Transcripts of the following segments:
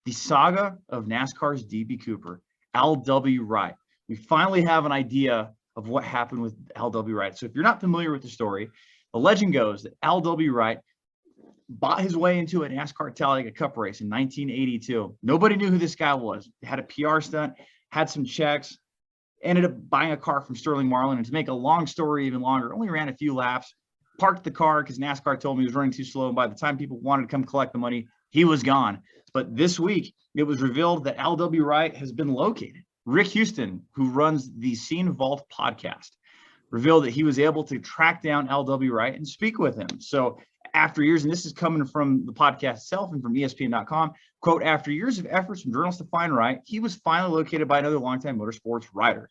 the saga of NASCAR's DB Cooper, LW Wright. We finally have an idea of what happened with LW Wright. So if you're not familiar with the story, the legend goes that LW Wright bought his way into a NASCAR Talladega Cup race in 1982. Nobody knew who this guy was. Had a PR stunt, had some checks, ended up buying a car from Sterling Marlin. And to make a long story even longer, only ran a few laps, parked the car because NASCAR told him he was running too slow. And by the time people wanted to come collect the money, he was gone. But this week, it was revealed that LW Wright has been located. Rick Houston, who runs the Scene Vault podcast, revealed that he was able to track down LW Wright and speak with him. So after years, and this is coming from the podcast itself and from ESPN.com, quote, after years of efforts from journalists to find Wright, he was finally located by another longtime motorsports writer.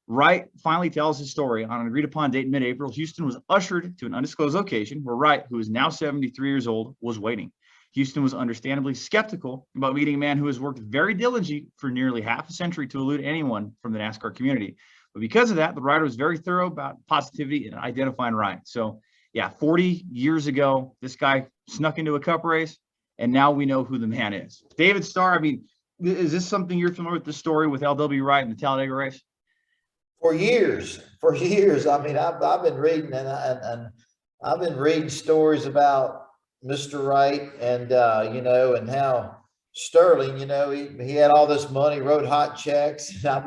Wright finally tells his story on an agreed-upon date in mid-April. Houston was ushered to an undisclosed location where Wright, who is now 73 years old, was waiting. Houston was understandably skeptical about meeting a man who has worked very diligently for nearly half a century to elude anyone from the NASCAR community. But because of that, the writer was very thorough about positivity and identifying Wright. So, yeah, 40 years ago, this guy snuck into a cup race, and now we know who the man is. David Starr, I mean, is this something you're familiar with, the story with LW Wright in the Talladega race? For years. I mean, I've been reading and I've been reading stories about Mr. Wright and, and how Sterling, he had all this money, wrote hot checks. I've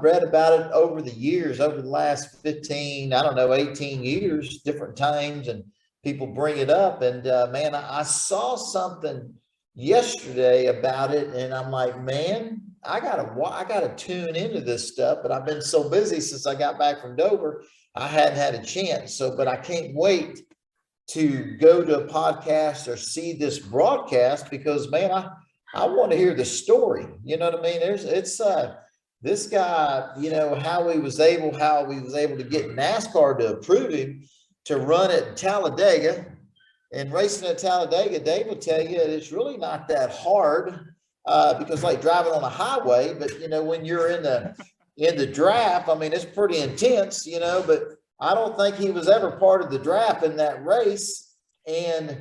read about it over the years, over the last 18 years, different times, and people bring it up. And man, I saw something yesterday about it, and I'm like, man, I gotta tune into this stuff. But I've been so busy since I got back from Dover, I hadn't had a chance. But I can't wait to go to a podcast or see this broadcast because, man, I want to hear the story. You know what I mean? This guy, how he was able to get NASCAR to approve him to run at Talladega. And racing at Talladega, Dave will tell you it's really not that hard because like driving on a highway, but when you're in the draft, I mean, it's pretty intense, but I don't think he was ever part of the draft in that race. And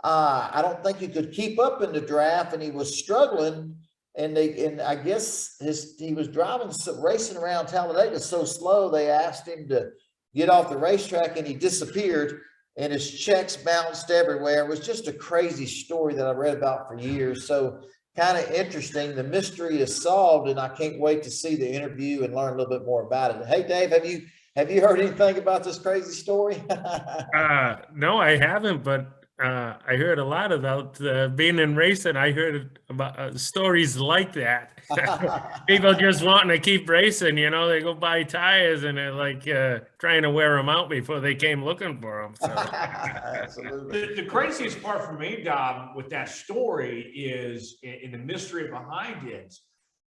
I don't think he could keep up in the draft, and he was struggling. And I guess he was racing around Talladega so slow, they asked him to get off the racetrack, and he disappeared, and his checks bounced everywhere. It was just a crazy story that I read about for years. So kind of interesting. The mystery is solved, and I can't wait to see the interview and learn a little bit more about it. Hey, Dave, have you heard anything about this crazy story? No, I haven't, but I heard a lot about being in racing. I heard about stories like that. People just wanting to keep racing, they go buy tires and they're like trying to wear them out before they came looking for them. So. Absolutely. The craziest part for me, Dom, with that story is in the mystery behind it,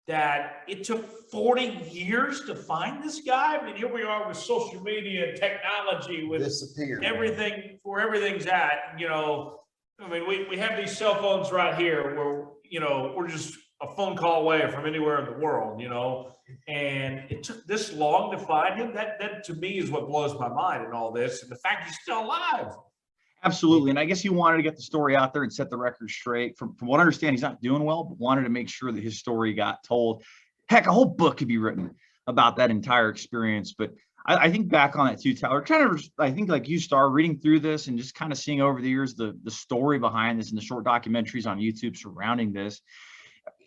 that it took 40 years to find this guy. I mean, here we are with social media and technology with everything, where everything's at, I mean, we have these cell phones right here where, we're just a phone call away from anywhere in the world, and it took this long to find him. That to me is what blows my mind in all this. And the fact he's still alive. Absolutely. And I guess he wanted to get the story out there and set the record straight. From what I understand, he's not doing well, but wanted to make sure that his story got told. Heck, a whole book could be written about that entire experience. But I think back on that too, Tyler, I think like you, Starr, reading through this and just kind of seeing over the years the story behind this and the short documentaries on YouTube surrounding this.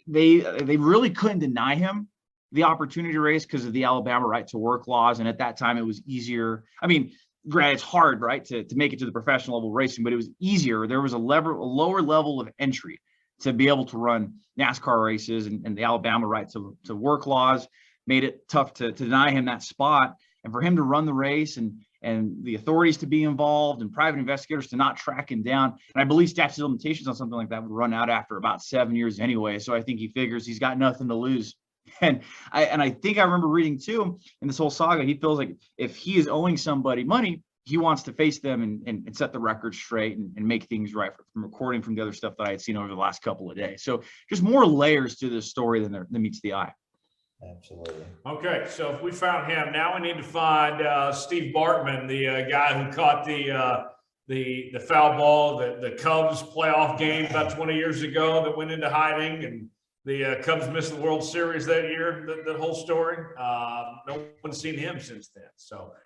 They really couldn't deny him the opportunity to race because of the Alabama right to work laws. And at that time, it was easier. I mean, granted, it's hard, right, to make it to the professional level racing, but it was easier. There was a lower level of entry to be able to run NASCAR races, and the Alabama right to work laws made it tough to deny him that spot. And for him to run the race and the authorities to be involved and private investigators to not track him down. And I believe statute of limitations on something like that would run out after about 7 years anyway. So I think he figures he's got nothing to lose. And I think I remember reading too in this whole saga, he feels like if he is owing somebody money, he wants to face them and set the record straight and make things right from recording from the other stuff that I had seen over the last couple of days. So just more layers to this story than meets the eye. Absolutely. Okay, so if we found him, now we need to find Steve Bartman, the guy who caught the the foul ball, the Cubs playoff game about 20 years ago that went into hiding, and the Cubs missed the World Series that year, the whole story. No one's seen him since then. So